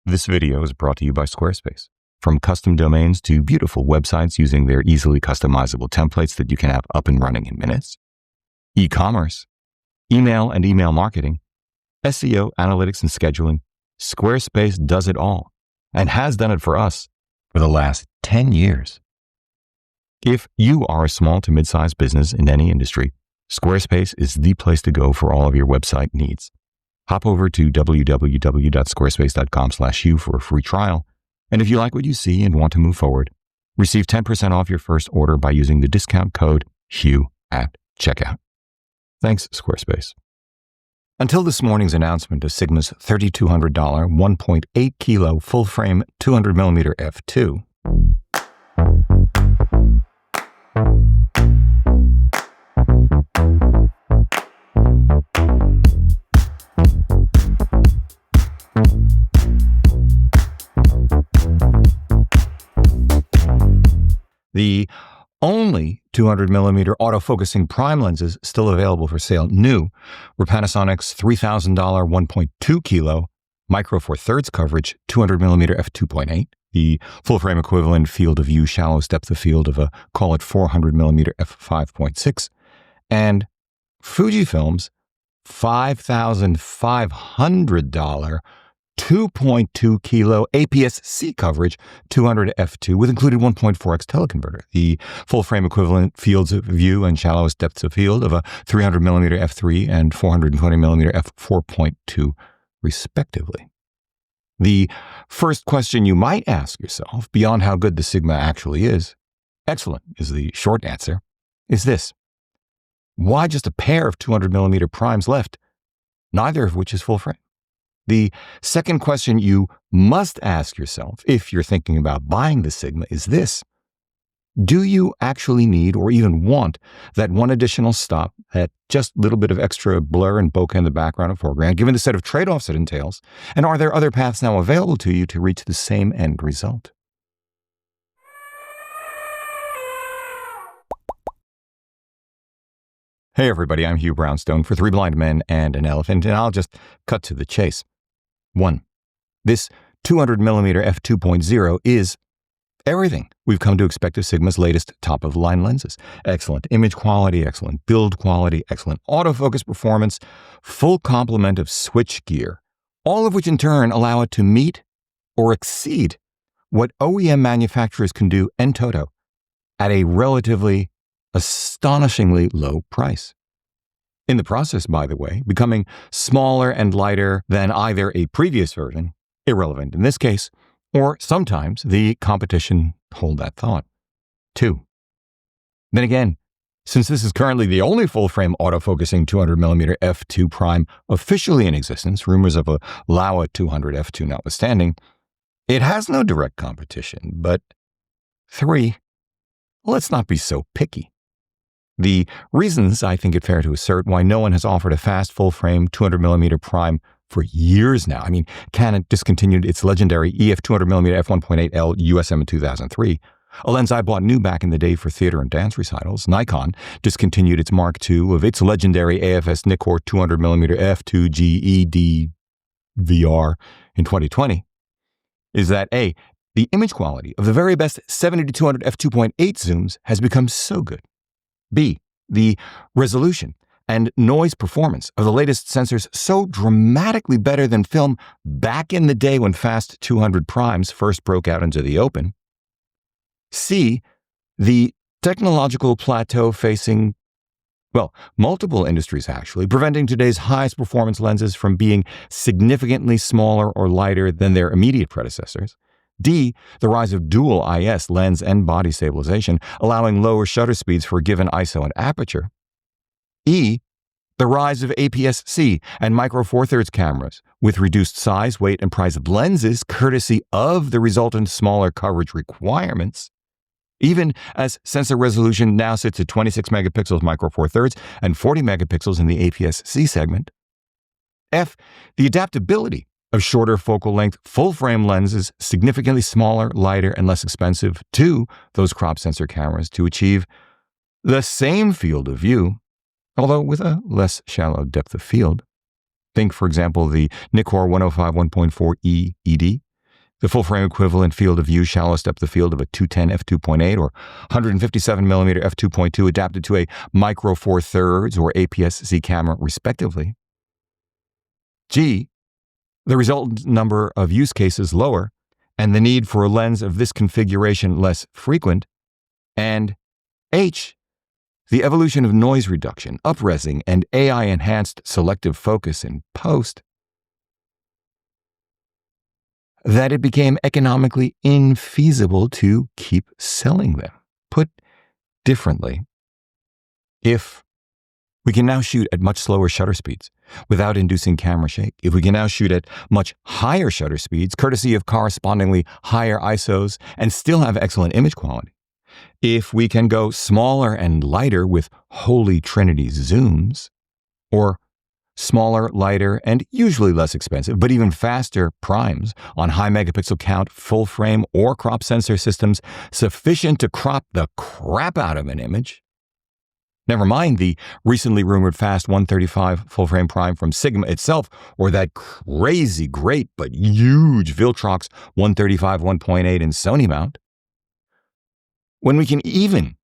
This video is brought to you by Squarespace. From custom domains to beautiful websites using their easily customizable templates that you can have up and running in minutes, e-commerce, email and email marketing, SEO, analytics, and scheduling, Squarespace does it all and has done it for us for the last 10 years. If you are a small to mid-sized business in any industry, Squarespace is the place to go for all of your website needs. Hop over to www.squarespace.com/hugh for a free trial. And if you like what you see and want to move forward, receive 10% off your first order by using the discount code HUGH at checkout. Thanks, Squarespace. Until this morning's announcement of Sigma's $3,200 1.8 kilo full-frame 200mm f2, the only 200mm autofocusing prime lenses still available for sale new were Panasonic's $3,000 1.2 kilo micro four thirds coverage 200mm f2.8, the full frame equivalent field of view shallowest depth of field of a call it 400mm f5.6, and Fujifilm's $5,500 2.2 kilo APS-C coverage 200 f2 with included 1.4x teleconverter, the full frame equivalent fields of view and shallowest depths of field of a 300mm f3 and 420mm f4.2 respectively. The first question you might ask yourself, beyond how good the Sigma actually is, excellent is the short answer, is this: why just a pair of 200mm primes left, neither of which is full frame? The second question you must ask yourself if you're thinking about buying the Sigma is this: do you actually need or even want that one additional stop, that just little bit of extra blur and bokeh in the background and foreground, given the set of trade-offs it entails? And are there other paths now available to you to reach the same end result? Hey everybody, I'm Hugh Brownstone for Three Blind Men and an Elephant, and I'll just cut to the chase. 1. This 200mm f2.0 is everything we've come to expect of Sigma's latest top-of-the-line lenses. Excellent image quality, excellent build quality, excellent autofocus performance, full complement of switch gear, all of which in turn allow it to meet or exceed what OEM manufacturers can do en toto at a relatively astonishingly low price. In the process, by the way, becoming smaller and lighter than either a previous version, irrelevant in this case, or sometimes the competition, hold that thought. 2. Then again, since this is currently the only full-frame autofocusing 200mm f2 prime officially in existence, rumors of a Laowa 200 f2 notwithstanding, it has no direct competition. But 3, let's not be so picky. The reasons I think it fair to assert why no one has offered a fast full-frame 200mm prime for years now. I mean, Canon discontinued its legendary EF 200mm f1.8L USM in 2003, a lens I bought new back in the day for theater and dance recitals. Nikon discontinued its Mark II of its legendary AFS Nikkor 200mm f2G ED-VR in 2020. Is that A, the image quality of the very best 70-200 f2.8 zooms has become so good. B, the resolution and noise performance of the latest sensors so dramatically better than film back in the day when fast 200 primes first broke out into the open. C, the technological plateau facing, well, multiple industries actually, preventing today's highest performance lenses from being significantly smaller or lighter than their immediate predecessors. D, the rise of dual IS lens and body stabilization, allowing lower shutter speeds for a given ISO and aperture. E, the rise of APS-C and micro four thirds cameras with reduced size, weight, and price of lenses, courtesy of the resultant smaller coverage requirements, even as sensor resolution now sits at 26 megapixels micro four thirds and 40 megapixels in the APS-C segment. F, the adaptability of shorter focal length full-frame lenses, significantly smaller, lighter, and less expensive to those crop sensor cameras to achieve the same field of view, although with a less shallow depth of field. Think, for example, the Nikkor 105 1.4E ED, The full-frame equivalent field of view shallow depth of field of a 210 f2.8 or 157mm f2.2 adapted to a micro four thirds or APS-C camera, respectively. G, the resultant number of use cases lower and the need for a lens of this configuration less frequent. And H, the evolution of noise reduction, upresing, and AI-enhanced selective focus in post, that it became economically infeasible to keep selling them. Put differently, if we can now shoot at much slower shutter speeds without inducing camera shake, if we can now shoot at much higher shutter speeds, courtesy of correspondingly higher ISOs, and still have excellent image quality, if we can go smaller and lighter with Holy Trinity zooms, or smaller, lighter, and usually less expensive, but even faster primes on high megapixel count, full frame, or crop sensor systems sufficient to crop the crap out of an image. Never mind the recently rumored fast 135 full frame prime from Sigma itself, or that crazy great but huge Viltrox 135 1.8 in Sony mount. When we can even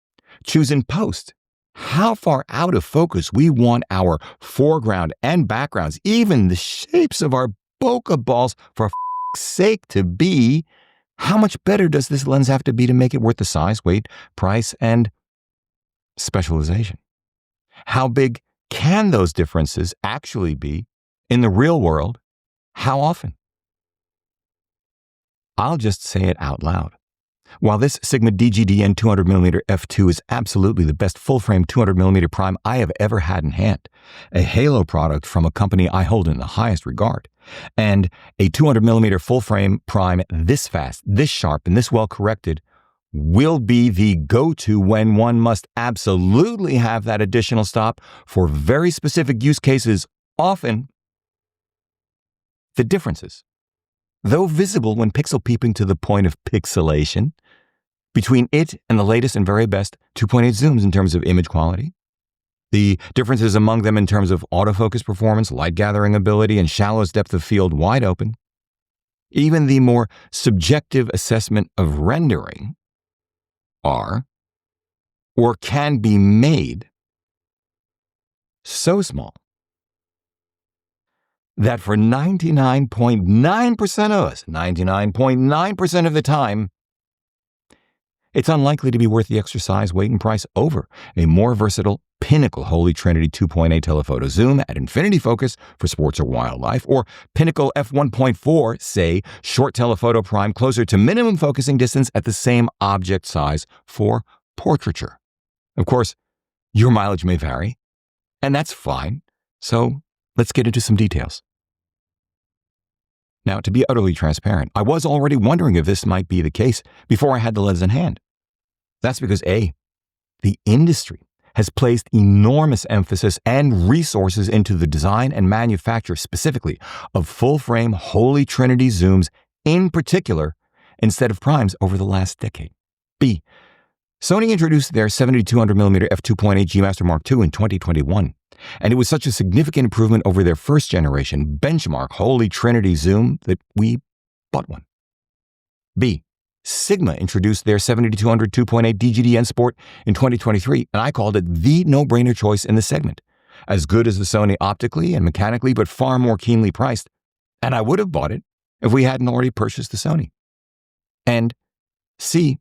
choose in post how far out of focus we want our foreground and backgrounds, even the shapes of our bokeh balls, for sake to be, how much better does this lens have to be to make it worth the size, weight, price, and specialization? How big can those differences actually be in the real world? How often? I'll just say it out loud. While this Sigma DGDN 200mm f2 is absolutely the best full-frame 200mm prime I have ever had in hand, a Halo product from a company I hold in the highest regard, and a 200mm full-frame prime this fast, this sharp, and this well-corrected will be the go-to when one must absolutely have that additional stop for very specific use cases. Often, the differences, though visible when pixel peeping to the point of pixelation, between it and the latest and very best 2.8 zooms in terms of image quality, the differences among them in terms of autofocus performance, light gathering ability, and shallowest depth of field wide open, even the more subjective assessment of rendering, are or can be made so small that for 99.9% of us, 99.9% of the time, it's unlikely to be worth the extra size, weight, and price over a more versatile Pinnacle Holy Trinity 2.8 telephoto zoom at infinity focus for sports or wildlife, or Pinnacle f1.4, say, short telephoto prime closer to minimum focusing distance at the same object size for portraiture. Of course, your mileage may vary, and that's fine. So let's get into some details. Now, to be utterly transparent, I was already wondering if this might be the case before I had the lens in hand. That's because A, the industry has placed enormous emphasis and resources into the design and manufacture specifically of full-frame Holy Trinity zooms in particular instead of primes over the last decade. B, Sony introduced their 70-200mm f2.8 G Master Mark II in 2021. And it was such a significant improvement over their first generation benchmark Holy Trinity zoom that we bought one. B, Sigma introduced their 70-200 2.8 DGDN Sport in 2023, and I called it the no-brainer choice in the segment. As good as the Sony optically and mechanically, but far more keenly priced, and I would have bought it if we hadn't already purchased the Sony. And C,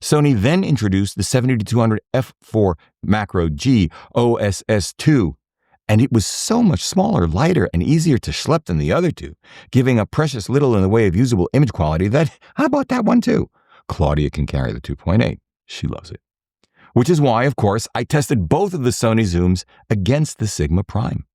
Sony then introduced the 70-200 f4 Macro G OSS2, and it was so much smaller, lighter, and easier to schlep than the other two, giving a precious little in the way of usable image quality that I bought that one too. Claudia can carry the 2.8. She loves it. Which is why, of course, I tested both of the Sony zooms against the Sigma Prime.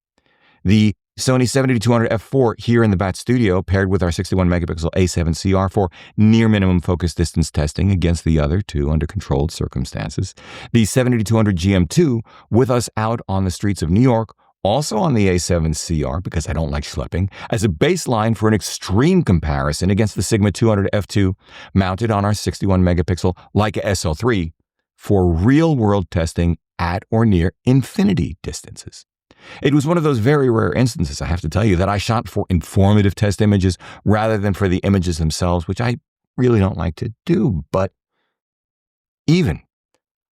The Sony 70-200 f4 here in the Bat Studio paired with our 61 megapixel A7CR for near minimum focus distance testing against the other two under controlled circumstances. The 70-200 GM2 with us out on the streets of New York, also on the A7CR because I don't like schlepping, as a baseline for an extreme comparison against the Sigma 200 f2 mounted on our 61 megapixel Leica SL3 for real world testing at or near infinity distances. It was one of those very rare instances, I have to tell you, that I shot for informative test images rather than for the images themselves, which I really don't like to do. But even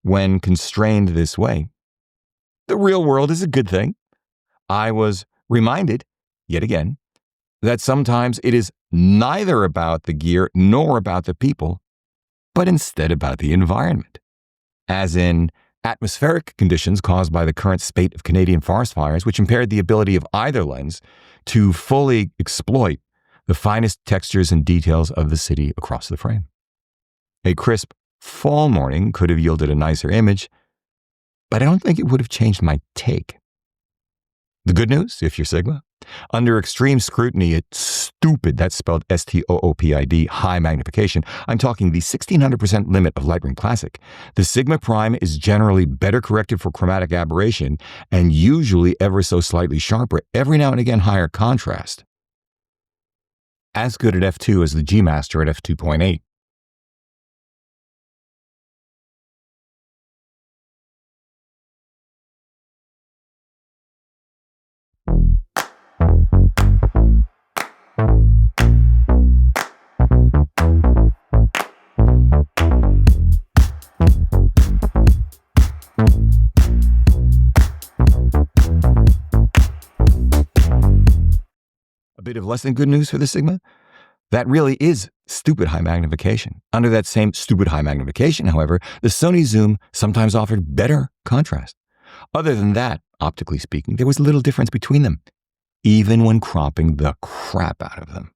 when constrained this way, the real world is a good thing. I was reminded, yet again, that sometimes it is neither about the gear nor about the people, but instead about the environment. As in atmospheric conditions caused by the current spate of Canadian forest fires, which impaired the ability of either lens to fully exploit the finest textures and details of the city across the frame. A crisp fall morning could have yielded a nicer image, but I don't think it would have changed my take. The good news, if you're Sigma, under extreme scrutiny at stupid, that's spelled STOOPID, high magnification, I'm talking the 1600% limit of Lightroom Classic, the Sigma Prime is generally better corrected for chromatic aberration and usually ever so slightly sharper, every now and again higher contrast. As good at f2 as the G Master at f2.8. A bit of less than good news for the Sigma? That really is stupid high magnification. Under that same stupid high magnification, however, the Sony Zoom sometimes offered better contrast. Other than that, optically speaking, there was little difference between them, even when cropping the crap out of them.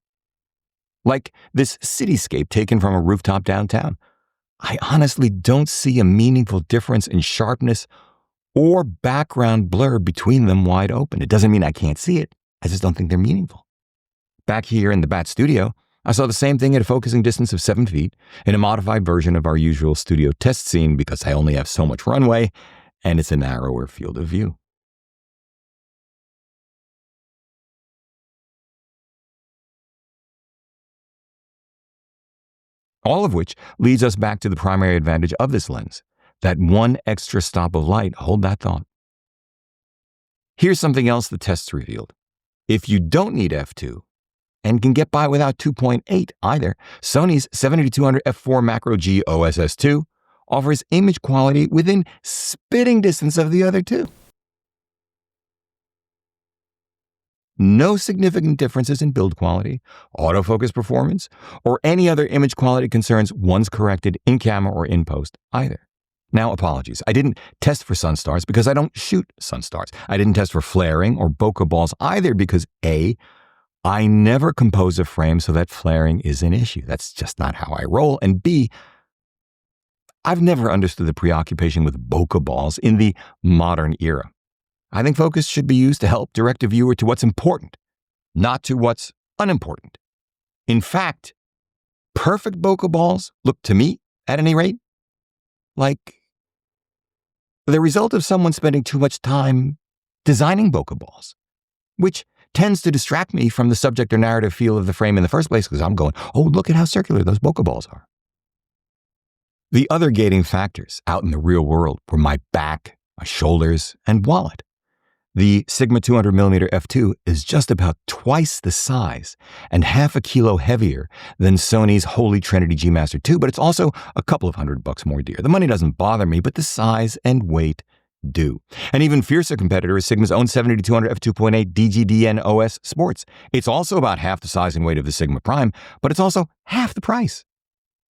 Like this cityscape taken from a rooftop downtown. I honestly don't see a meaningful difference in sharpness or background blur between them wide open. It doesn't mean I can't see it. I just don't think they're meaningful. Back here in the Bat Studio, I saw the same thing at a focusing distance of 7 feet in a modified version of our usual studio test scene because I only have so much runway and it's a narrower field of view. All of which leads us back to the primary advantage of this lens, that one extra stop of light. Hold that thought. Here's something else the tests revealed. If you don't need f2, and can get by without 2.8 either, Sony's 7200 f4 Macro G OSS2 offers image quality within spitting distance of the other two. No significant differences in build quality, autofocus performance, or any other image quality concerns once corrected in camera or in post either. Now, apologies. I didn't test for sunstars because I don't shoot sunstars. I didn't test for flaring or bokeh balls either because A, I never compose a frame so that flaring is an issue. That's just not how I roll. And B, I've never understood the preoccupation with bokeh balls in the modern era. I think focus should be used to help direct a viewer to what's important, not to what's unimportant. In fact, perfect bokeh balls look to me, at any rate, like the result of someone spending too much time designing bokeh balls, which tends to distract me from the subject or narrative feel of the frame in the first place because I'm going, oh, look at how circular those bokeh balls are. The other gating factors out in the real world were my back, my shoulders, and wallet. The Sigma 200mm f2 is just about twice the size and half a kilo heavier than Sony's Holy Trinity G Master 2, but it's also a couple of $100 more dear. The money doesn't bother me, but the size and weight do. An even fiercer competitor is Sigma's own 7200 f2.8 DGDN OS Sports. It's also about half the size and weight of the Sigma Prime, but it's also half the price.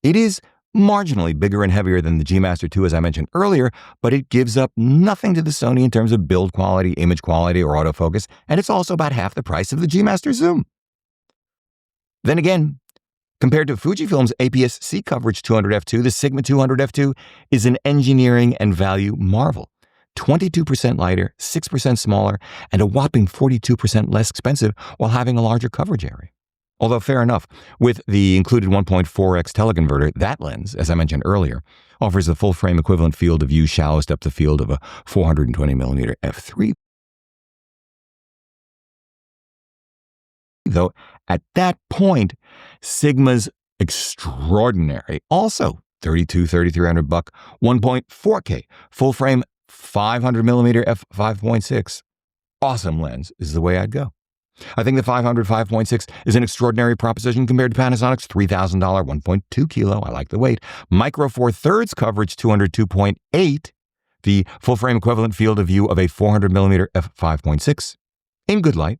It is marginally bigger and heavier than the G Master 2, as I mentioned earlier, but it gives up nothing to the Sony in terms of build quality, image quality, or autofocus, and it's also about half the price of the G Master Zoom. Then again, compared to Fujifilm's APS-C coverage 200 f2, the Sigma 200 f2 is an engineering and value marvel. 22% lighter, 6% smaller, and a whopping 42% less expensive while having a larger coverage area. Although fair enough, with the included 1.4x teleconverter, that lens, as I mentioned earlier, offers the full frame equivalent field of view shallowest depth of field of a 420mm f3. Though at that point, Sigma's extraordinary, also $3,300 1.4K full frame 500mm f5.6 awesome lens is the way I'd go. I think the 500 5.6 is an extraordinary proposition compared to Panasonic's $3,000 1.2 kilo. I like the weight. Micro Four Thirds coverage 202.8, the full frame equivalent field of view of a 400 millimeter f5.6 in good light,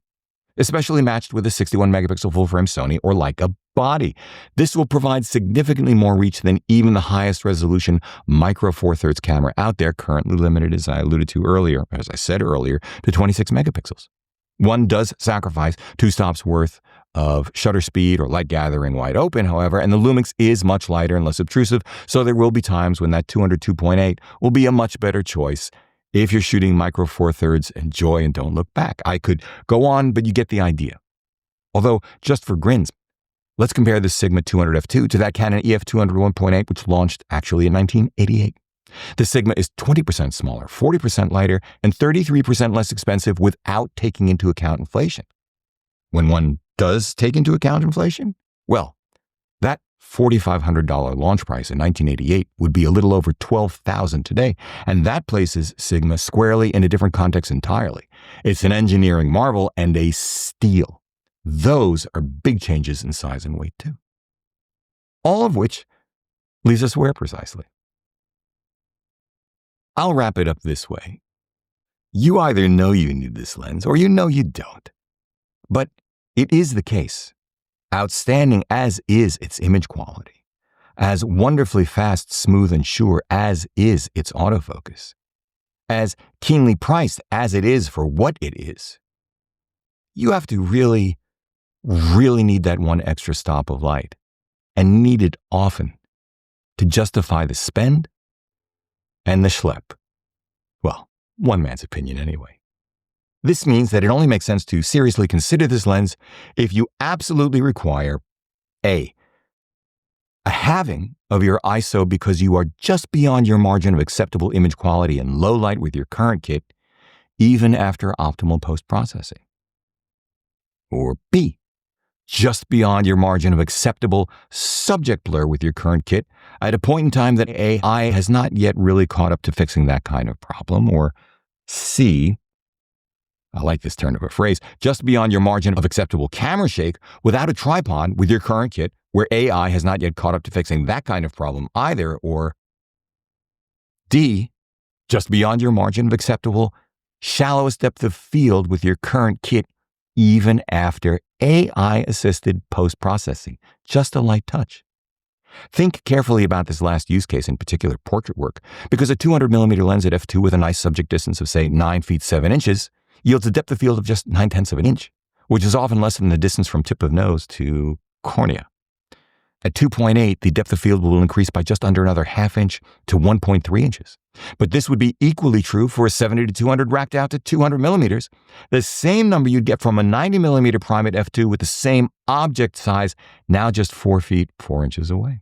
especially matched with a 61 megapixel full frame Sony or Leica body. This will provide significantly more reach than even the highest resolution Micro Four Thirds camera out there, currently limited, as I said earlier, to 26 megapixels. One does sacrifice 2 stops worth of shutter speed or light gathering wide open, however, and the Lumix is much lighter and less obtrusive, so there will be times when that 202.8 will be a much better choice if you're shooting Micro Four Thirds. Enjoy and don't look back. I could go on, but you get the idea. Although, just for grins, let's compare the Sigma 200 f2 to that Canon EF 200 1.8, which launched actually in 1988. The Sigma is 20% smaller, 40% lighter, and 33% less expensive without taking into account inflation. When one does take into account inflation, well, that $4,500 launch price in 1988 would be a little over $12,000 today, and that places Sigma squarely in a different context entirely. It's an engineering marvel and a steal. Those are big changes in size and weight too. All of which leaves us where precisely? I'll wrap it up this way. You either know you need this lens or you know you don't. But it is the case. Outstanding as is its image quality, as wonderfully fast, smooth, and sure as is its autofocus, as keenly priced as it is for what it is, you have to really need that one extra stop of light, and need it often, to justify the spend and the schlep. Well, one man's opinion anyway. This means that it only makes sense to seriously consider this lens if you absolutely require a halving of your ISO because you are just beyond your margin of acceptable image quality in low light with your current kit, even after optimal post-processing. Or B, just beyond your margin of acceptable subject blur with your current kit at a point in time that AI has not yet really caught up to fixing that kind of problem. Or C, I like this turn of a phrase, just beyond your margin of acceptable camera shake without a tripod with your current kit where AI has not yet caught up to fixing that kind of problem either. Or D, just beyond your margin of acceptable shallowest depth of field with your current kit even after AI-assisted post-processing, just a light touch. Think carefully about this last use case, in particular portrait work, because a 200mm lens at f2 with a nice subject distance of, say, 9 feet 7 inches yields a depth of field of just 9/10 of an inch, which is often less than the distance from tip of nose to cornea. At 2.8, the depth of field will increase by just under another half inch to 1.3 inches. But this would be equally true for a 70 to 200 racked out to 200 millimeters, the same number you'd get from a 90 millimeter prime at f2 with the same object size, now just 4 feet 4 inches away.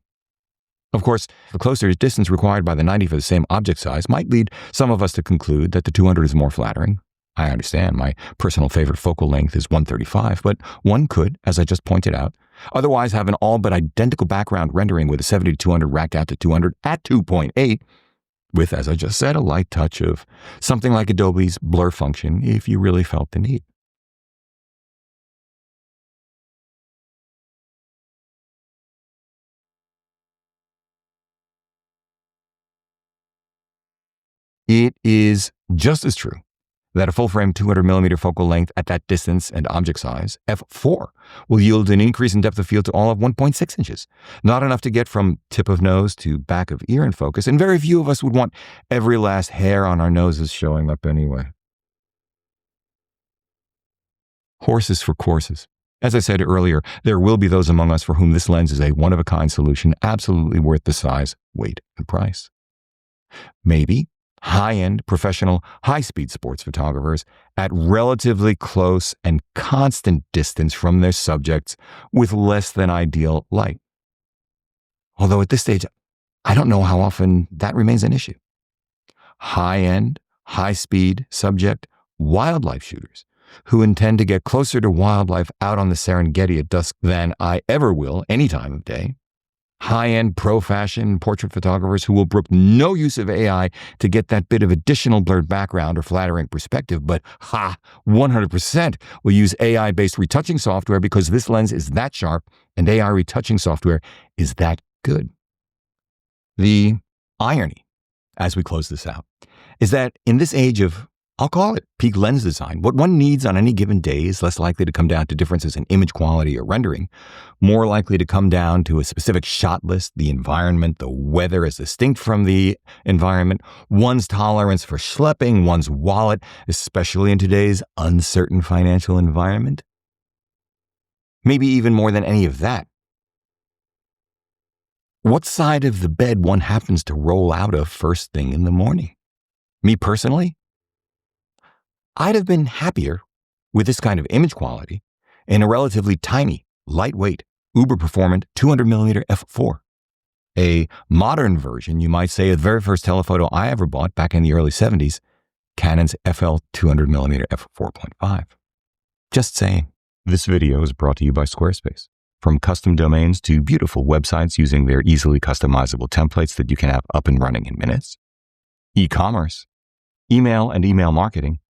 Of course, the closer distance required by the 90 for the same object size might lead some of us to conclude that the 200 is more flattering. I understand my personal favorite focal length is 135, but one could, as I just pointed out, otherwise have an all but identical background rendering with a 70 to 200 racked out to 200 at 2.8, with, as I just said, a light touch of something like Adobe's blur function if you really felt the need. It is just as true that a full-frame 200mm focal length at that distance and object size, f4, will yield an increase in depth of field to all of 1.6 inches. Not enough to get from tip of nose to back of ear in focus, and very few of us would want every last hair on our noses showing up anyway. Horses for courses. As I said earlier, there will be those among us for whom this lens is a one-of-a-kind solution, absolutely worth the size, weight, and price. Maybe high-end, professional, high-speed sports photographers at relatively close and constant distance from their subjects with less than ideal light. Although at this stage, I don't know how often that remains an issue. High-end, high-speed subject wildlife shooters who intend to get closer to wildlife out on the Serengeti at dusk than I ever will any time of day high-end pro-fashion portrait photographers who will brook no use of AI to get that bit of additional blurred background or flattering perspective, but 100% will use AI-based retouching software because this lens is that sharp and AI retouching software is that good. The irony, as we close this out, is that in this age of, I'll call it peak lens design, what one needs on any given day is less likely to come down to differences in image quality or rendering, more likely to come down to a specific shot list, the environment, the weather as distinct from the environment, one's tolerance for schlepping, one's wallet, especially in today's uncertain financial environment. Maybe even more than any of that, what side of the bed one happens to roll out of first thing in the morning. Me personally, I'd have been happier with this kind of image quality in a relatively tiny, lightweight, uber-performant 200mm f4. A modern version, you might say, of the very first telephoto I ever bought back in the early 70s, Canon's FL 200mm f4.5. Just saying. This video is brought to you by Squarespace. From custom domains to beautiful websites using their easily customizable templates that you can have up and running in minutes, e-commerce, email and email marketing,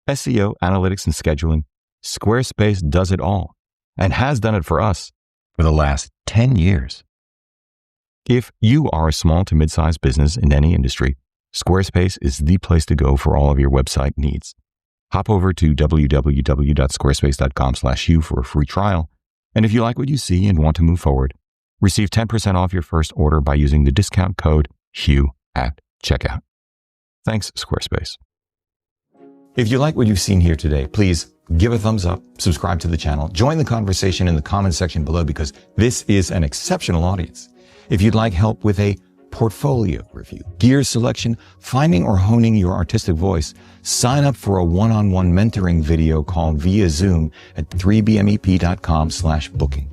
SEO, analytics, and scheduling, Squarespace does it all and has done it for us for the last 10 years. If you are a small to mid-sized business in any industry, Squarespace is the place to go for all of your website needs. Hop over to www.squarespace.com/hugh for a free trial. And if you like what you see and want to move forward, receive 10% off your first order by using the discount code HUGH at checkout. Thanks, Squarespace. If you like what you've seen here today, please give a thumbs up, subscribe to the channel, join the conversation in the comment section below because this is an exceptional audience. If you'd like help with a portfolio review, gear selection, finding or honing your artistic voice, sign up for a one-on-one mentoring video called via Zoom at 3bmep.com/booking.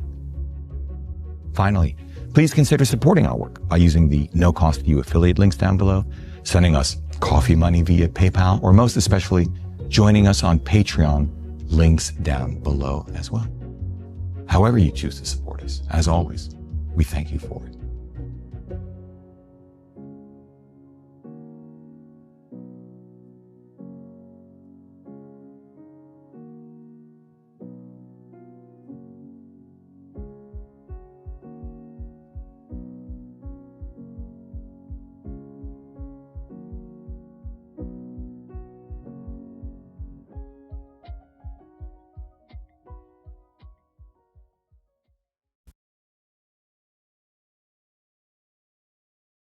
Finally, please consider supporting our work by using the no-cost view affiliate links down below, sending us coffee money via PayPal, or most especially, joining us on Patreon, links down below as well. However you choose to support us, as always, we thank you for it.